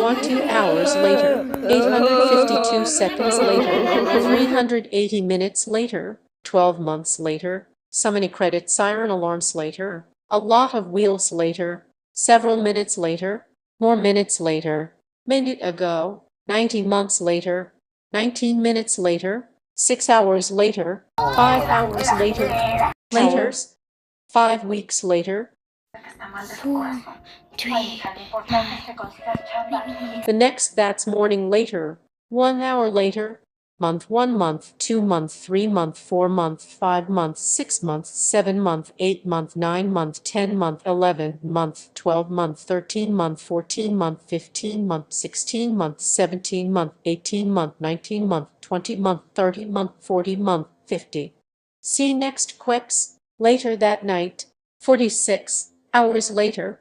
612 hours later, 852 seconds later, 380 minutes later, 12 months later, so many credits, siren alarms later, a lot of wheels later, several minutes later, more minutes later, minute ago, 90 months later, 19 minutes later, 6 hours later, 5 hours later, 5 weeks later, 4, 3, the next that's morning later, 1 hour later, month 1 month, 2 month, 3 month, 4 month, 5 month, 6 month, 7 month, 8 month, 9 month, 10 month, 11 month, 12 month, 13 month, 14 month, 15 month, 16 month, 17 month, 18 month, 19 month, 20 month, 30 month, 40 month, 50. See next quips, later that night, 46 hours later,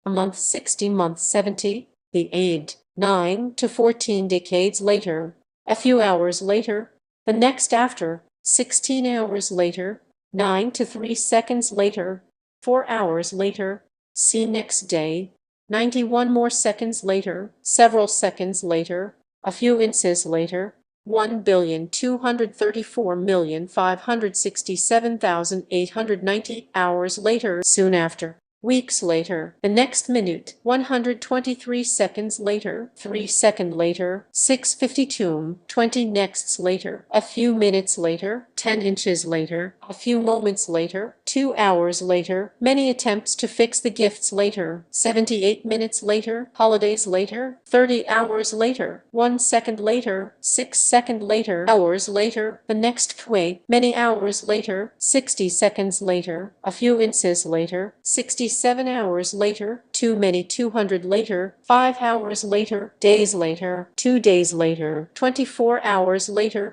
a month 60 month 70, the age 9 to 14 decades later, a few hours later, the next after, 16 hours later, 9 to 3 seconds later, 4 hours later, see next day, 91 more seconds later, several seconds later, a few inches later, 1,234,567,890 hours later, soon after. Weeks later, the next minute, 123 seconds later, 3 seconds later, 6:52, 20 nexts later, a few minutes later, 10 inches later, a few moments later, 2 hours later, many attempts to fix the gifts later, 78 minutes later, holidays later, 30 hours later, 1 second later, 6 seconds later, hours later, the next way, many hours later, 60 seconds later, a few inches later, 67 hours later, too many 200 later, 5 hours later, days later, 2 days later, 24 hours later,